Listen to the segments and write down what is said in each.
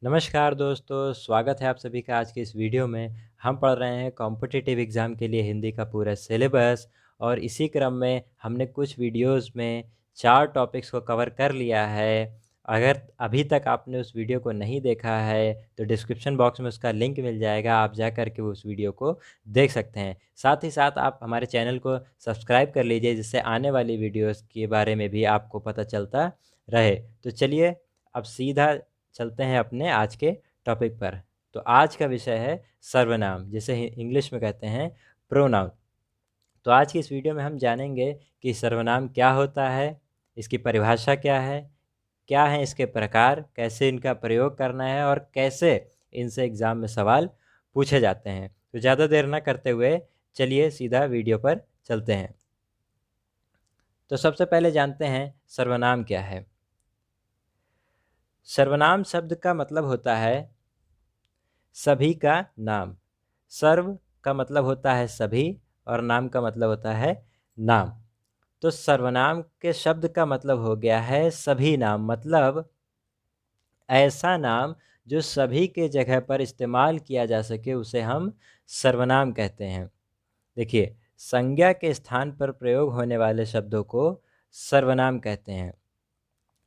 नमस्कार दोस्तों, स्वागत है आप सभी का आज की इस वीडियो में। हम पढ़ रहे हैं कॉम्पिटिटिव एग्ज़ाम के लिए हिंदी का पूरा सिलेबस और इसी क्रम में हमने कुछ वीडियोस में 4 टॉपिक्स को कवर कर लिया है। अगर अभी तक आपने उस वीडियो को नहीं देखा है तो डिस्क्रिप्शन बॉक्स में उसका लिंक मिल जाएगा, आप जा कर के उस वीडियो को देख सकते हैं। साथ ही साथ आप हमारे चैनल को सब्सक्राइब कर लीजिए जिससे आने वाली वीडियोज़ के बारे में भी आपको पता चलता रहे। तो चलिए अब सीधा चलते हैं अपने आज के टॉपिक पर। तो आज का विषय है सर्वनाम, जिसे इंग्लिश में कहते हैं प्रोनाउन। तो आज की इस वीडियो में हम जानेंगे कि सर्वनाम क्या होता है, इसकी परिभाषा क्या है इसके प्रकार, कैसे इनका प्रयोग करना है और कैसे इनसे एग्ज़ाम में सवाल पूछे जाते हैं। तो ज़्यादा देर ना करते हुए चलिए सीधा वीडियो पर चलते हैं। तो सबसे पहले जानते हैं सर्वनाम क्या है। सर्वनाम शब्द का मतलब होता है सभी का नाम। सर्व का मतलब होता है सभी और नाम का मतलब होता है नाम। तो सर्वनाम के शब्द का मतलब हो गया है सभी नाम, मतलब ऐसा नाम जो सभी के जगह पर इस्तेमाल किया जा सके उसे हम सर्वनाम कहते हैं। देखिए, संज्ञा के स्थान पर प्रयोग होने वाले शब्दों को सर्वनाम कहते हैं।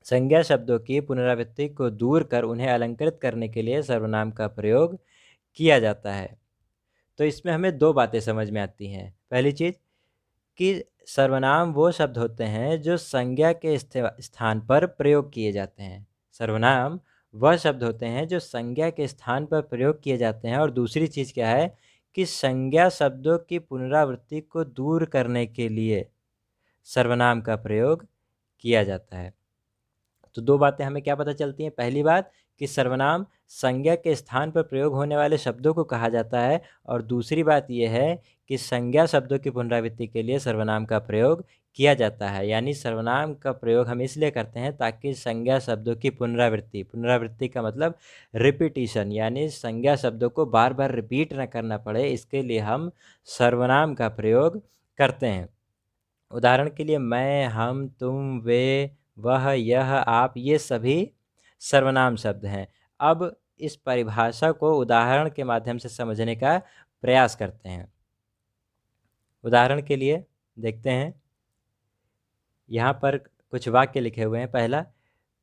संज्ञा शब्दों की पुनरावृत्ति को दूर कर उन्हें अलंकृत करने के लिए सर्वनाम का प्रयोग किया जाता है। तो इसमें हमें 2 बातें समझ में आती हैं। पहली चीज़ कि सर्वनाम वो शब्द होते हैं जो संज्ञा के स्थान पर प्रयोग किए जाते हैं। सर्वनाम वह शब्द होते हैं जो संज्ञा के स्थान पर प्रयोग किए जाते हैं। और दूसरी चीज़ क्या है कि संज्ञा शब्दों की पुनरावृत्ति को दूर करने के लिए सर्वनाम का प्रयोग किया जाता है। तो 2 बातें हमें क्या पता चलती हैं। पहली बात कि सर्वनाम संज्ञा के स्थान पर प्रयोग होने वाले शब्दों को कहा जाता है और दूसरी बात ये है कि संज्ञा शब्दों की पुनरावृत्ति के लिए सर्वनाम का प्रयोग किया जाता है। यानी सर्वनाम का प्रयोग हम इसलिए करते हैं ताकि संज्ञा शब्दों की पुनरावृत्ति का मतलब रिपीटिशन, यानी संज्ञा शब्दों को बार-बार रिपीट न करना पड़े, इसके लिए हम सर्वनाम का प्रयोग करते हैं। उदाहरण के लिए मैं, हम, तुम, वे, वह, यह, आप, ये सभी सर्वनाम शब्द हैं। अब इस परिभाषा को उदाहरण के माध्यम से समझने का प्रयास करते हैं। उदाहरण के लिए देखते हैं, यहाँ पर कुछ वाक्य लिखे हुए हैं। पहला,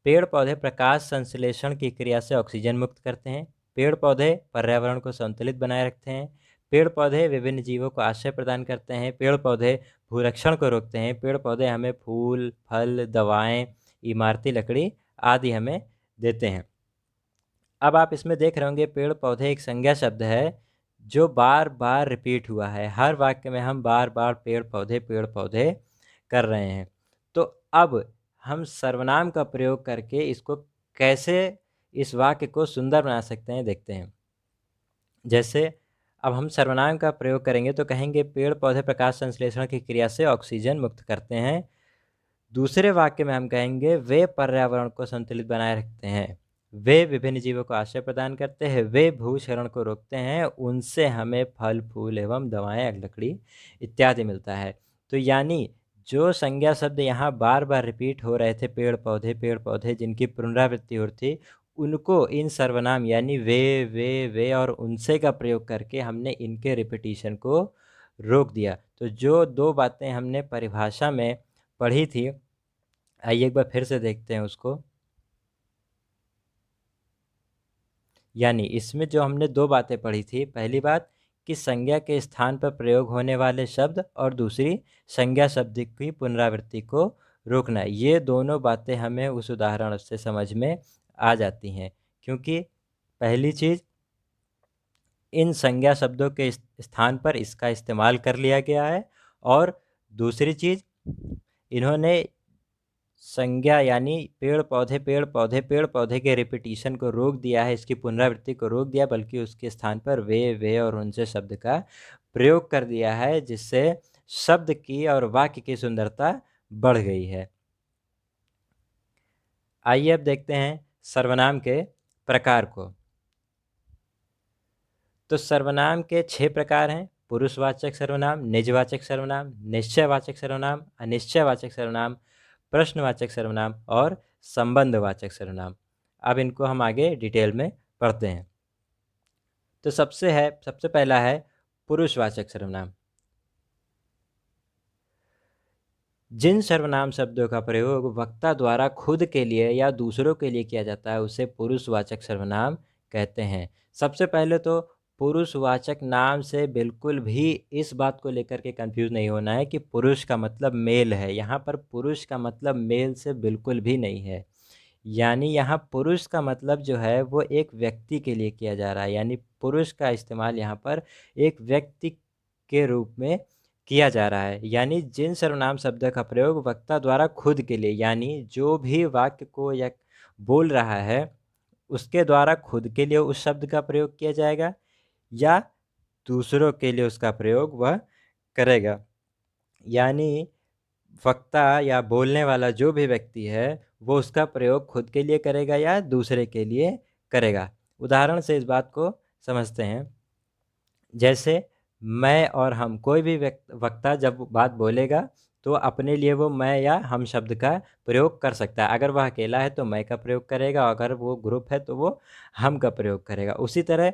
पेड़ पौधे प्रकाश संश्लेषण की क्रिया से ऑक्सीजन मुक्त करते हैं। पेड़ पौधे पर्यावरण को संतुलित बनाए रखते हैं। पेड़ पौधे विभिन्न जीवों को आश्रय प्रदान करते हैं। पेड़ पौधे भूरक्षण को रोकते हैं। पेड़ पौधे हमें फूल, फल, दवाएं, इमारती लकड़ी आदि हमें देते हैं। अब आप इसमें देख रहे होंगे पेड़ पौधे एक संज्ञा शब्द है जो बार बार रिपीट हुआ है। हर वाक्य में हम बार बार पेड़ पौधे कर रहे हैं। तो अब हम सर्वनाम का प्रयोग करके इसको कैसे इस वाक्य को सुंदर बना सकते हैं, देखते हैं। जैसे अब हम सर्वनाम का प्रयोग करेंगे तो कहेंगे पेड़ पौधे प्रकाश संश्लेषण की क्रिया से ऑक्सीजन मुक्त करते हैं। दूसरे वाक्य में हम कहेंगे वे पर्यावरण को संतुलित बनाए रखते हैं। वे विभिन्न जीवों को आश्रय प्रदान करते हैं। वे भूक्षरण को रोकते हैं। उनसे हमें फल फूल एवं दवाएं, लकड़ी इत्यादि मिलता है। तो यानी जो संज्ञा शब्द यहाँ बार बार रिपीट हो रहे थे, पेड़ पौधे जिनकी पुनरावृत्ति हो रही थी, उनको इन सर्वनाम यानी वे और उनसे का प्रयोग करके हमने इनके रिपीटिशन को रोक दिया। तो जो 2 बातें हमने परिभाषा में पढ़ी थी, आइए एक बार फिर से देखते हैं उसको। यानी इसमें जो हमने 2 बातें पढ़ी थी, पहली बात कि संज्ञा के स्थान पर प्रयोग होने वाले शब्द और दूसरी संज्ञा शब्द की पुनरावृत्ति को रोकना। ये दोनों बातें हमें उस उदाहरण से समझ में आ जाती हैं, क्योंकि पहली चीज़ इन संज्ञा शब्दों के स्थान पर इसका इस्तेमाल कर लिया गया है और दूसरी चीज़ इन्होंने संज्ञा यानी पेड़ पौधे के रिपीटिशन को रोक दिया है, इसकी पुनरावृत्ति को रोक दिया, बल्कि उसके स्थान पर वे और उनसे शब्द का प्रयोग कर दिया है, जिससे शब्द की और वाक्य की सुंदरता बढ़ गई है। आइए अब देखते हैं सर्वनाम के प्रकार को। तो सर्वनाम के 6 प्रकार हैं। पुरुषवाचक सर्वनाम, निजवाचक सर्वनाम, निश्चयवाचक सर्वनाम, अनिश्चयवाचक सर्वनाम, प्रश्नवाचक सर्वनाम और संबंधवाचक सर्वनाम। अब इनको हम आगे डिटेल में पढ़ते हैं। तो सबसे पहला है पुरुषवाचक सर्वनाम। जिन सर्वनाम शब्दों का प्रयोग वक्ता द्वारा खुद के लिए या दूसरों के लिए किया जाता है उसे पुरुषवाचक सर्वनाम कहते हैं। सबसे पहले तो पुरुषवाचक नाम से बिल्कुल भी इस बात को लेकर के कंफ्यूज नहीं होना है कि पुरुष का मतलब मेल है। यहाँ पर पुरुष का मतलब मेल से बिल्कुल भी नहीं है। यानी यहाँ पुरुष का मतलब जो है वो एक व्यक्ति के लिए किया जा रहा है, यानी पुरुष का इस्तेमाल यहाँ पर एक व्यक्ति के रूप में किया जा रहा है। यानी जिन सर्वनाम शब्द का प्रयोग वक्ता द्वारा खुद के लिए, यानी जो भी वाक्य को या बोल रहा है उसके द्वारा खुद के लिए उस शब्द का प्रयोग किया जाएगा या दूसरों के लिए उसका प्रयोग वह करेगा। यानी वक्ता या बोलने वाला जो भी व्यक्ति है वो उसका प्रयोग खुद के लिए करेगा या दूसरे के लिए करेगा। उदाहरण से इस बात को समझते हैं। जैसे मैं और हम, कोई भी वक्ता जब बात बोलेगा तो अपने लिए वो मैं या हम शब्द का प्रयोग कर सकता है। अगर वह अकेला है तो मैं का प्रयोग करेगा, अगर वो ग्रुप है तो वो हम का प्रयोग करेगा। उसी तरह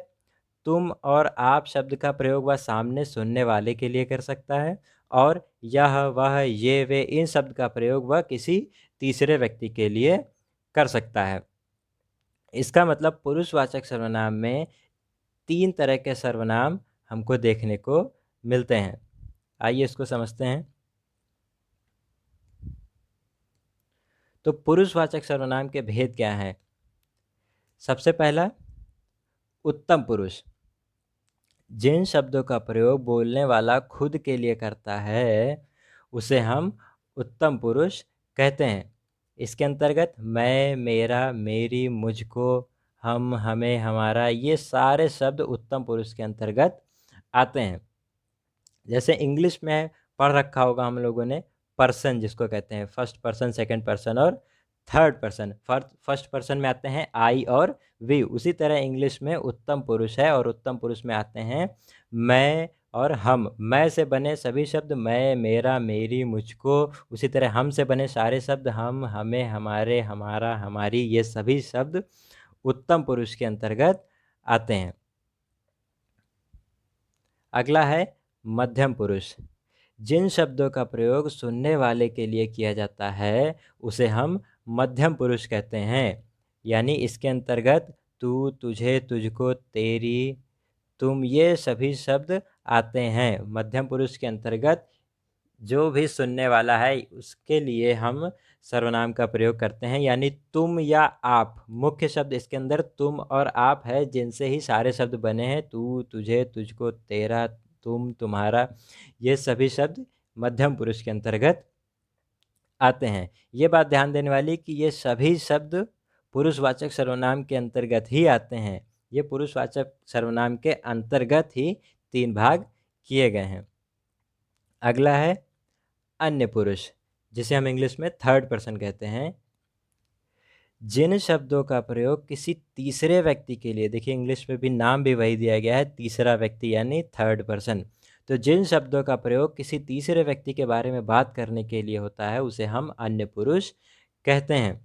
तुम और आप शब्द का प्रयोग वह सामने सुनने वाले के लिए कर सकता है, और यह, वह, ये, वे, इन शब्द का प्रयोग वह किसी तीसरे व्यक्ति के लिए कर सकता है। इसका मतलब पुरुषवाचक सर्वनाम में 3 तरह के सर्वनाम हमको देखने को मिलते हैं। आइए इसको समझते हैं। तो पुरुषवाचक सर्वनाम के भेद क्या हैं? सबसे पहला, उत्तम पुरुष। जिन शब्दों का प्रयोग बोलने वाला खुद के लिए करता है उसे हम उत्तम पुरुष कहते हैं। इसके अंतर्गत मैं, मेरा, मेरी, मुझको, हम, हमें, हमारा, ये सारे शब्द उत्तम पुरुष के अंतर्गत आते हैं। जैसे इंग्लिश में पढ़ रखा होगा हम लोगों ने, पर्सन जिसको कहते हैं, फर्स्ट पर्सन, सेकंड पर्सन और थर्ड पर्सन। फर्स्ट पर्सन में आते हैं आई और वी। उसी तरह इंग्लिश में उत्तम पुरुष है और उत्तम पुरुष में आते हैं मैं और हम। मैं से बने सभी शब्द मैं, मेरा, मेरी, मुझको। उसी तरह हम से बने सारे शब्द हम, हमें, हमारे, हमारा, हमारी, ये सभी शब्द उत्तम पुरुष के अंतर्गत आते हैं। अगला है मध्यम पुरुष। जिन शब्दों का प्रयोग सुनने वाले के लिए किया जाता है उसे हम मध्यम पुरुष कहते हैं। यानी इसके अंतर्गत तू, तुझे, तुझको, तेरी, तुम, ये सभी शब्द आते हैं। मध्यम पुरुष के अंतर्गत जो भी सुनने वाला है उसके लिए हम सर्वनाम का प्रयोग करते हैं। यानी तुम या आप, मुख्य शब्द इसके अंदर तुम और आप है, जिनसे ही सारे शब्द बने हैं। तू, तुझे, तुझको, तेरा, तुम, तुम्हारा, ये सभी शब्द मध्यम पुरुष के अंतर्गत आते हैं। ये बात ध्यान देने वाली कि ये सभी शब्द पुरुषवाचक सर्वनाम के अंतर्गत ही आते हैं। ये पुरुषवाचक सर्वनाम के अंतर्गत ही 3 भाग किए गए हैं। अगला है अन्य पुरुष, जिसे हम इंग्लिश में थर्ड पर्सन कहते हैं। जिन शब्दों का प्रयोग किसी तीसरे व्यक्ति के लिए, देखिए इंग्लिश में भी नाम भी वही दिया गया है, तीसरा व्यक्ति यानी थर्ड पर्सन। तो जिन शब्दों का प्रयोग किसी तीसरे व्यक्ति के बारे में बात करने के लिए होता है उसे हम अन्य पुरुष कहते हैं।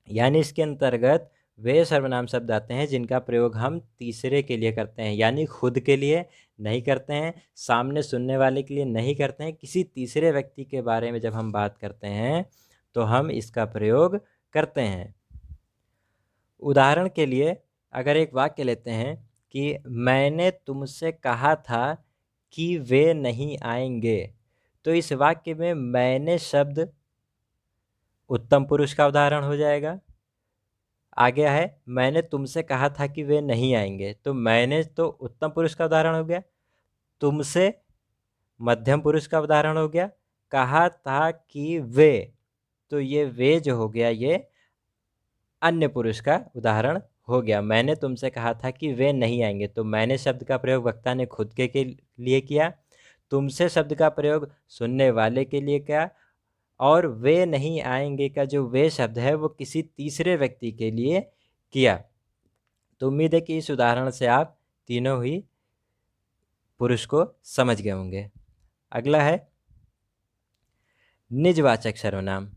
यानी इसके अंतर्गत वे सर्वनाम शब्द आते हैं जिनका प्रयोग हम तीसरे के लिए करते हैं, यानी खुद के लिए नहीं करते हैं, सामने सुनने वाले के लिए नहीं करते हैं। किसी तीसरे व्यक्ति के बारे में जब हम बात करते हैं तो हम इसका प्रयोग करते हैं। उदाहरण के लिए अगर एक वाक्य लेते हैं कि मैंने तुमसे कहा था कि वे नहीं आएंगे, तो इस वाक्य में मैंने शब्द उत्तम पुरुष का उदाहरण हो जाएगा। आगे है मैंने तुमसे कहा था कि वे नहीं आएंगे, तो मैंने तो उत्तम पुरुष का उदाहरण हो गया, तुमसे मध्यम पुरुष का उदाहरण हो गया, कहा था कि वे, तो ये वे जो हो गया ये अन्य पुरुष का उदाहरण हो गया। मैंने तुमसे कहा था कि वे नहीं आएंगे, तो मैंने शब्द का प्रयोग वक्ता ने खुद के लिए किया, तुमसे शब्द का प्रयोग सुनने वाले के लिए किया, और वे नहीं आएंगे का जो वे शब्द है वो किसी तीसरे व्यक्ति के लिए किया। तो उम्मीद है कि इस उदाहरण से आप तीनों ही पुरुष को समझ गए होंगे। अगला है निजवाचक सर्वनाम।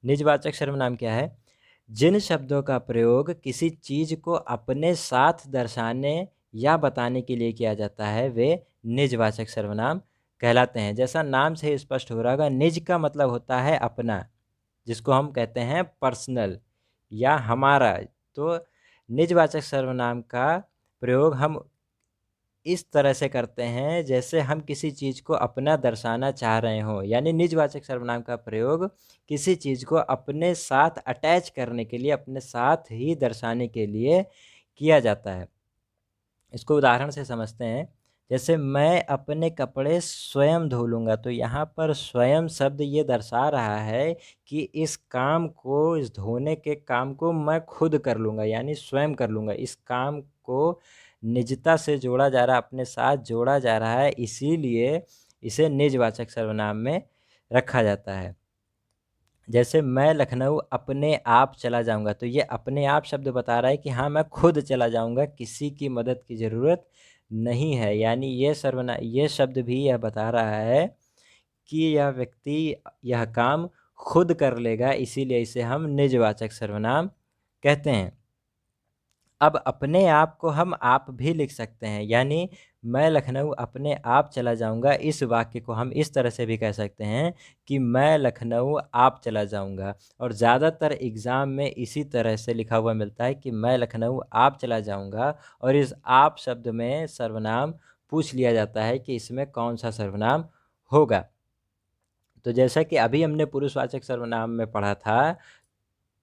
निजवाचक सर्वनाम क्या है? जिन शब्दों का प्रयोग किसी चीज़ को अपने साथ दर्शाने या बताने के लिए किया जाता है वे निजवाचक सर्वनाम कहलाते हैं। जैसा नाम से ही स्पष्ट हो रहा होगा, निज का मतलब होता है अपना, जिसको हम कहते हैं पर्सनल या हमारा। तो निजवाचक सर्वनाम का प्रयोग हम इस तरह से करते हैं जैसे हम किसी चीज़ को अपना दर्शाना चाह रहे हों। यानी निजवाचक सर्वनाम का प्रयोग किसी चीज़ को अपने साथ अटैच करने के लिए, अपने साथ ही दर्शाने के लिए किया जाता है। इसको उदाहरण से समझते हैं। जैसे मैं अपने कपड़े स्वयं धो लूँगा, तो यहाँ पर स्वयं शब्द ये दर्शा रहा है कि इस काम को, इस धोने के काम को मैं खुद कर लूँगा, यानी स्वयं कर लूँगा। इस काम को निजता से जोड़ा जा रहा है, अपने साथ जोड़ा जा रहा है, इसीलिए इसे निजवाचक सर्वनाम में रखा जाता है। जैसे मैं लखनऊ अपने आप चला जाऊँगा, तो ये अपने आप शब्द बता रहा है कि हाँ, मैं खुद चला जाऊँगा, किसी की मदद की ज़रूरत नहीं है। यानी ये शब्द भी यह बता रहा है कि यह व्यक्ति यह काम खुद कर लेगा, इसीलिए इसे हम निजवाचक सर्वनाम कहते हैं। अब अपने आप को हम आप भी लिख सकते हैं, यानी मैं लखनऊ अपने आप चला जाऊँगा, इस वाक्य को हम इस तरह से भी कह सकते हैं कि मैं लखनऊ आप चला जाऊँगा। और ज़्यादातर एग्ज़ाम में इसी तरह से लिखा हुआ मिलता है कि मैं लखनऊ आप चला जाऊँगा, और इस आप शब्द में सर्वनाम पूछ लिया जाता है कि इसमें कौन-सा सर्वनाम होगा। तो जैसा कि अभी हमने पुरुषवाचक सर्वनाम में पढ़ा था,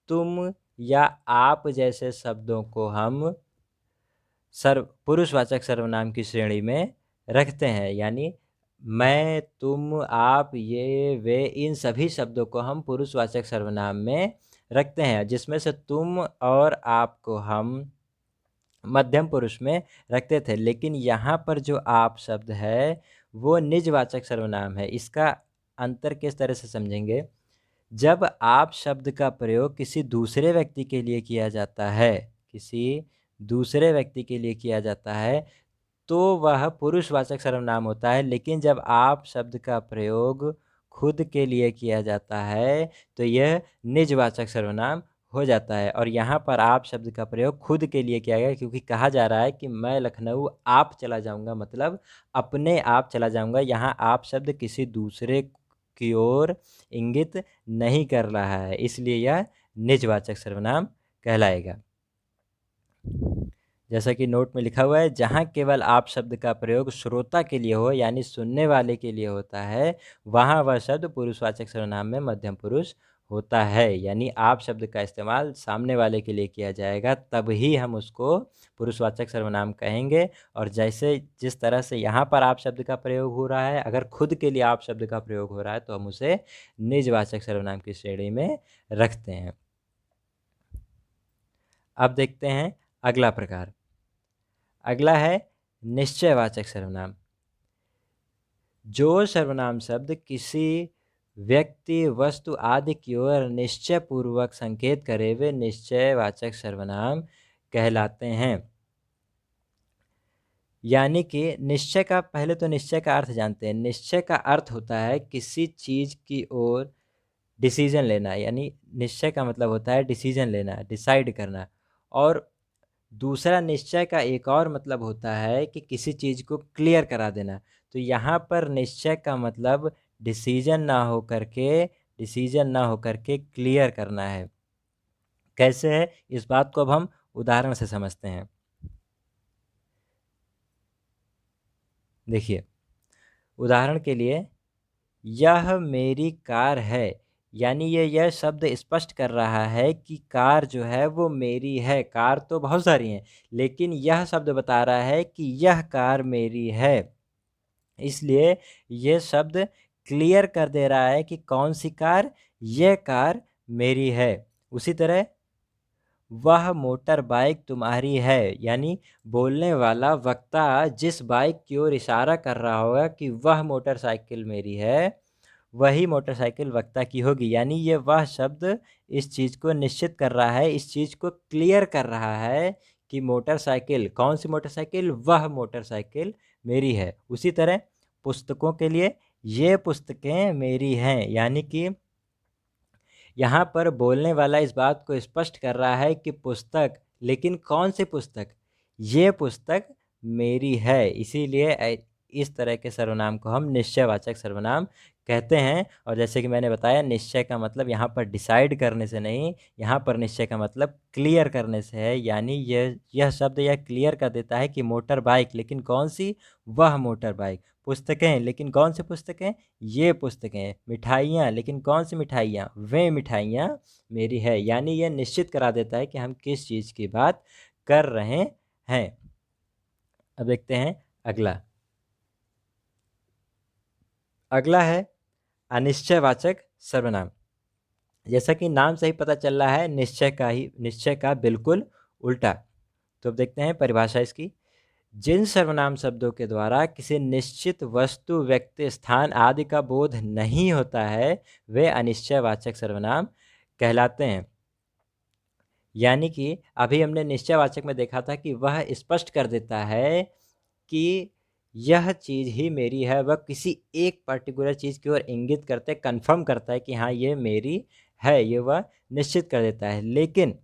तुम या आप जैसे शब्दों को हम पुरुषवाचक सर्वनाम की श्रेणी में रखते हैं। यानी मैं, तुम, आप, ये, वे, इन सभी शब्दों को हम पुरुषवाचक सर्वनाम में रखते हैं, जिसमें से तुम और आप को हम मध्यम पुरुष में रखते थे। लेकिन यहाँ पर जो आप शब्द है वो निजवाचक सर्वनाम है। इसका अंतर किस तरह से समझेंगे? जब आप शब्द का प्रयोग किसी दूसरे व्यक्ति के लिए किया जाता है, किसी दूसरे व्यक्ति के लिए किया जाता है, तो वह पुरुषवाचक सर्वनाम होता है। लेकिन जब आप शब्द का प्रयोग खुद के लिए किया जाता है, तो यह निजवाचक सर्वनाम हो जाता है। और यहाँ पर आप शब्द का प्रयोग खुद के लिए किया गया, क्योंकि कहा जा रहा है कि मैं लखनऊ आप चला जाऊँगा, मतलब अपने आप चला जाऊँगा। यहाँ आप शब्द किसी दूसरे की ओर इंगित नहीं कर रहा है, इसलिए यह निजवाचक सर्वनाम कहलाएगा। जैसा कि नोट में लिखा हुआ है, जहाँ केवल आप शब्द का प्रयोग श्रोता के लिए हो, यानी सुनने वाले के लिए होता है, वहाँ वह शब्द पुरुषवाचक सर्वनाम में मध्यम पुरुष होता है। यानी आप शब्द का इस्तेमाल सामने वाले के लिए किया जाएगा, तब ही हम उसको पुरुषवाचक सर्वनाम कहेंगे। और जैसे जिस तरह से यहाँ पर आप शब्द का प्रयोग हो रहा है, अगर खुद के लिए आप शब्द का प्रयोग हो रहा है, तो हम उसे निजवाचक सर्वनाम की श्रेणी में रखते हैं। अब देखते हैं अगला प्रकार। अगला है निश्चयवाचक सर्वनाम। जो सर्वनाम शब्द किसी व्यक्ति, वस्तु आदि की ओर निश्चयपूर्वक संकेत करे, वे निश्चयवाचक सर्वनाम कहलाते हैं। यानी कि निश्चय का, पहले तो निश्चय का अर्थ जानते हैं। निश्चय का अर्थ होता है किसी चीज़ की ओर डिसीजन लेना, यानी निश्चय का मतलब होता है डिसीजन लेना, डिसाइड करना। और दूसरा निश्चय का एक और मतलब होता है कि किसी चीज़ को क्लियर करा देना। तो यहाँ पर निश्चय का मतलब डिसीजन ना हो करके क्लियर करना है। कैसे है, इस बात को अब हम उदाहरण से समझते हैं। देखिए, उदाहरण के लिए, यह मेरी कार है। यानी यह शब्द स्पष्ट कर रहा है कि कार जो है वो मेरी है। कार तो बहुत सारी हैं, लेकिन यह शब्द बता रहा है कि यह कार मेरी है। इसलिए ये शब्द क्लियर कर दे रहा है कि कौन सी कार, यह कार मेरी है। उसी तरह, वह मोटर बाइक तुम्हारी है। यानी बोलने वाला वक्ता जिस बाइक की ओर इशारा कर रहा होगा कि वह मोटरसाइकिल मेरी है, वही मोटरसाइकिल वक्ता की होगी। यानी ये वह शब्द इस चीज़ को निश्चित कर रहा है, इस चीज़ को क्लियर कर रहा है कि मोटरसाइकिल, कौन सी मोटरसाइकिल, वह मोटरसाइकिल मेरी है। उसी तरह पुस्तकों के लिए, ये पुस्तकें मेरी हैं। यानी कि यहाँ पर बोलने वाला इस बात को स्पष्ट कर रहा है कि पुस्तक, लेकिन कौन सी पुस्तक? ये पुस्तक मेरी है। इसीलिए इस तरह के सर्वनाम को हम निश्चयवाचक सर्वनाम कहते हैं। और जैसे कि मैंने बताया, निश्चय का मतलब यहाँ पर डिसाइड करने से नहीं, यहाँ पर निश्चय का मतलब क्लियर करने से है। यानी यह शब्द यह क्लियर कर देता है कि मोटर बाइक, लेकिन कौन सी? वह मोटर बाइक। पुस्तकें, लेकिन कौन सी पुस्तकें? ये पुस्तकें। मिठाइयाँ, लेकिन कौन सी मिठाइयाँ? वे मिठाइयाँ मेरी है। यानी यह निश्चित करा देता है कि हम किस चीज़ की बात कर रहे हैं। अब देखते हैं अगला। अगला है अनिश्चयवाचक सर्वनाम। जैसा कि नाम से ही पता चल रहा है, निश्चय का बिल्कुल उल्टा। तो अब देखते हैं परिभाषा इसकी। जिन सर्वनाम शब्दों के द्वारा किसी निश्चित वस्तु, व्यक्ति, स्थान आदि का बोध नहीं होता है, वे अनिश्चयवाचक सर्वनाम कहलाते हैं। यानी कि अभी हमने निश्चयवाचक में देखा था कि वह स्पष्ट कर देता है कि यह चीज़ ही मेरी है। वह किसी एक पर्टिकुलर चीज़ की ओर इंगित करते, कन्फर्म करता है कि हाँ, ये मेरी है, ये वह निश्चित कर देता है। लेकिन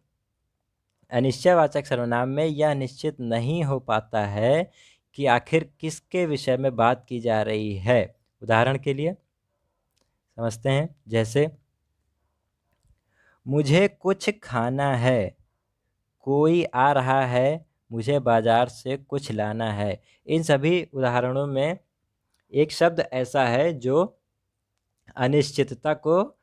अनिश्चयवाचक सर्वनाम में यह निश्चित नहीं हो पाता है कि आखिर किसके विषय में बात की जा रही है। उदाहरण के लिए समझते हैं। जैसे मुझे कुछ खाना है, कोई आ रहा है, मुझे बाजार से कुछ लाना है। इन सभी उदाहरणों में एक शब्द ऐसा है जो अनिश्चितता को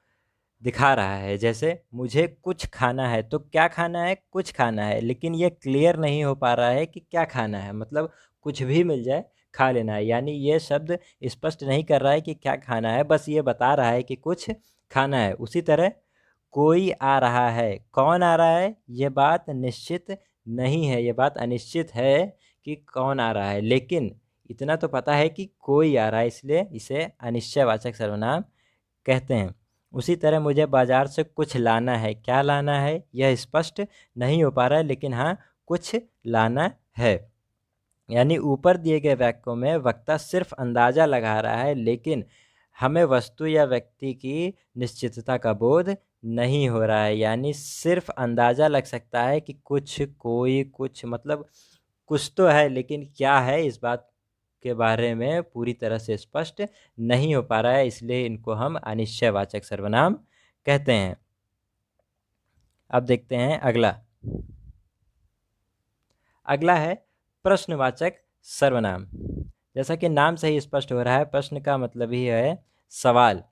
दिखा रहा है। जैसे मुझे कुछ खाना है, तो क्या खाना है? कुछ खाना है। लेकिन ये क्लियर नहीं हो पा रहा है कि क्या खाना है, मतलब कुछ भी मिल जाए खा लेना है। यानी ये शब्द स्पष्ट नहीं कर रहा है कि क्या खाना है, बस ये बता रहा है कि कुछ खाना है। उसी तरह कोई आ रहा है, कौन आ रहा है, ये बात निश्चित नहीं है, ये बात अनिश्चित है कि कौन आ रहा है। लेकिन इतना तो पता है कि कोई आ रहा है, इसलिए इसे अनिश्चयवाचक सर्वनाम कहते हैं। उसी तरह मुझे बाजार से कुछ लाना है, क्या लाना है यह स्पष्ट नहीं हो पा रहा है, लेकिन हाँ, कुछ लाना है। यानी ऊपर दिए गए वाक्यों में वक्ता सिर्फ अंदाजा लगा रहा है, लेकिन हमें वस्तु या व्यक्ति की निश्चितता का बोध नहीं हो रहा है। यानी सिर्फ अंदाजा लग सकता है कि कुछ, कोई, कुछ, मतलब कुछ तो है, लेकिन क्या है इस बात के बारे में पूरी तरह से स्पष्ट नहीं हो पा रहा है। इसलिए इनको हम अनिश्चयवाचक सर्वनाम कहते हैं। अब देखते हैं अगला। अगला है प्रश्नवाचक सर्वनाम। जैसा कि नाम से ही स्पष्ट हो रहा है, प्रश्न का मतलब ही है सवाल।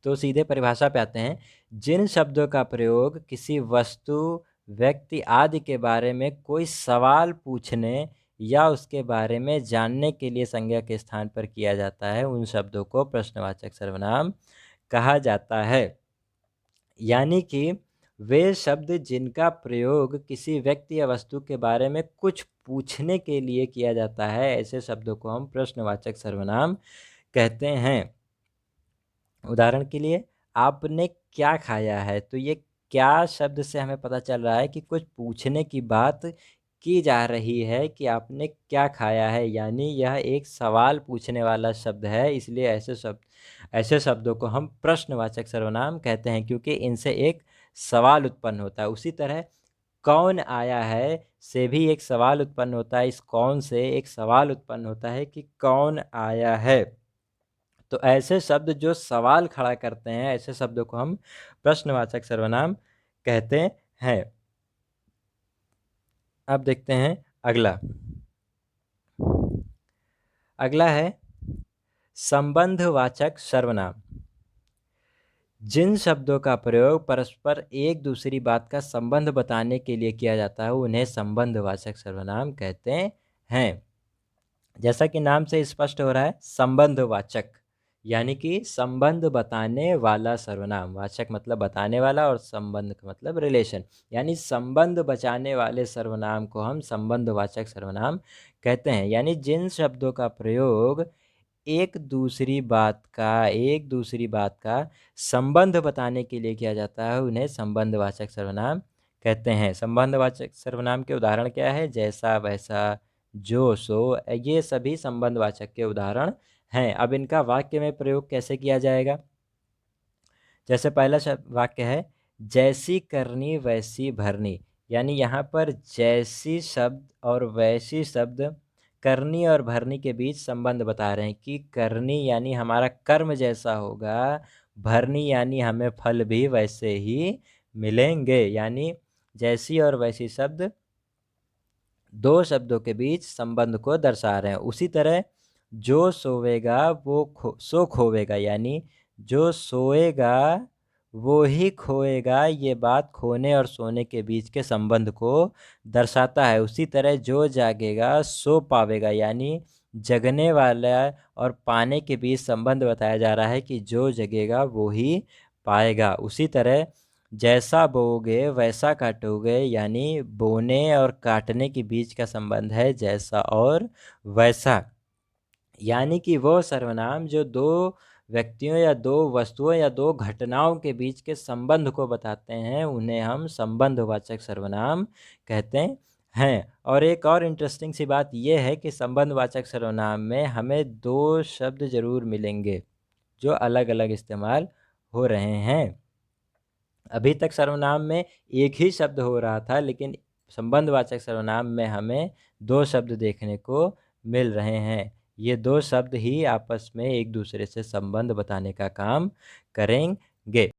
तो सीधे परिभाषा पे आते हैं। जिन शब्दों का प्रयोग किसी वस्तु, व्यक्ति आदि के बारे में कोई सवाल पूछने या उसके बारे में जानने के लिए संज्ञा के स्थान पर किया जाता है, उन शब्दों को प्रश्नवाचक सर्वनाम कहा जाता है। यानी कि वे शब्द जिनका प्रयोग किसी व्यक्ति या वस्तु के बारे में कुछ पूछने के लिए किया जाता है, ऐसे शब्दों को हम प्रश्नवाचक सर्वनाम कहते हैं। उदाहरण के लिए, आपने क्या खाया है? तो ये क्या शब्द से हमें पता चल रहा है कि कुछ पूछने की बात की जा रही है कि आपने क्या खाया है। यानी यह एक सवाल पूछने वाला शब्द है, इसलिए ऐसे शब्दों को हम प्रश्नवाचक सर्वनाम कहते हैं, क्योंकि इनसे एक सवाल उत्पन्न होता है। उसी तरह कौन आया है से भी एक सवाल उत्पन्न होता है। इस कौन से एक सवाल उत्पन्न होता है कि कौन आया है। तो ऐसे शब्द जो सवाल खड़ा करते हैं, ऐसे शब्दों को हम प्रश्नवाचक सर्वनाम कहते हैं। अब देखते हैं अगला। अगला है संबंधवाचक सर्वनाम। जिन शब्दों का प्रयोग परस्पर एक दूसरी बात का संबंध बताने के लिए किया जाता है, उन्हें संबंधवाचक सर्वनाम कहते हैं। जैसा कि नाम से स्पष्ट हो रहा है, संबंधवाचक यानी कि संबंध बताने वाला सर्वनाम। वाचक मतलब बताने वाला और संबंध का मतलब रिलेशन। यानी संबंध बचाने वाले सर्वनाम को हम संबंधवाचक सर्वनाम कहते हैं। यानी जिन शब्दों का प्रयोग एक दूसरी बात का संबंध बताने के लिए किया जाता है, उन्हें संबंधवाचक सर्वनाम कहते हैं। संबंधवाचक सर्वनाम के उदाहरण क्या है? जैसा, वैसा, जो, सो, ये सभी संबंधवाचक के उदाहरण हैं। अब इनका वाक्य में प्रयोग कैसे किया जाएगा? जैसे पहला वाक्य है, जैसी करनी वैसी भरनी, यानी यहाँ पर जैसी शब्द और वैसी शब्द करनी और भरनी के बीच संबंध बता रहे हैं कि करनी यानी हमारा कर्म जैसा होगा, भरनी यानी हमें फल भी वैसे ही मिलेंगे। यानी जैसी और वैसी शब्द दो शब्दों के बीच संबंध को दर्शा रहे हैं। उसी तरह जो सोवेगा वो सो खोवेगा, यानी जो सोएगा वो ही खोएगा, ये बात खोने और सोने के बीच के संबंध को दर्शाता है। उसी तरह जो जागेगा सो पावेगा, यानी जगने वाला और पाने के बीच संबंध बताया जा रहा है कि जो जगेगा वो ही पाएगा। उसी तरह जैसा बोओगे वैसा काटोगे, यानी बोने और काटने के बीच का संबंध है जैसा और वैसा। यानी कि वो सर्वनाम जो दो व्यक्तियों या दो वस्तुओं या दो घटनाओं के बीच के संबंध को बताते हैं, उन्हें हम संबंधवाचक सर्वनाम कहते हैं। और एक और इंटरेस्टिंग सी बात यह है कि संबंधवाचक सर्वनाम में हमें दो शब्द जरूर मिलेंगे जो अलग अलग इस्तेमाल हो रहे हैं। अभी तक सर्वनाम में एक ही शब्द हो रहा था, लेकिन संबंधवाचक सर्वनाम में हमें दो शब्द देखने को मिल रहे हैं। ये दो शब्द ही आपस में एक दूसरे से संबंध बताने का काम करेंगे।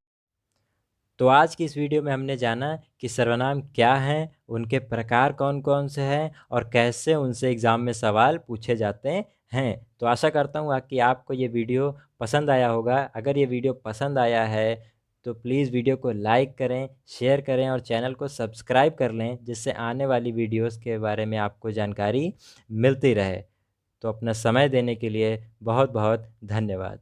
तो आज की इस वीडियो में हमने जाना कि सर्वनाम क्या हैं, उनके प्रकार कौन कौन से हैं और कैसे उनसे एग्ज़ाम में सवाल पूछे जाते हैं। तो आशा करता हूँ कि आपको ये वीडियो पसंद आया होगा। अगर ये वीडियो पसंद आया है तो प्लीज़ वीडियो को लाइक करें, शेयर करें और चैनल को सब्सक्राइब कर लें, जिससे आने वाली वीडियोस के बारे में आपको जानकारी मिलती रहे। तो अपना समय देने के लिए बहुत बहुत धन्यवाद।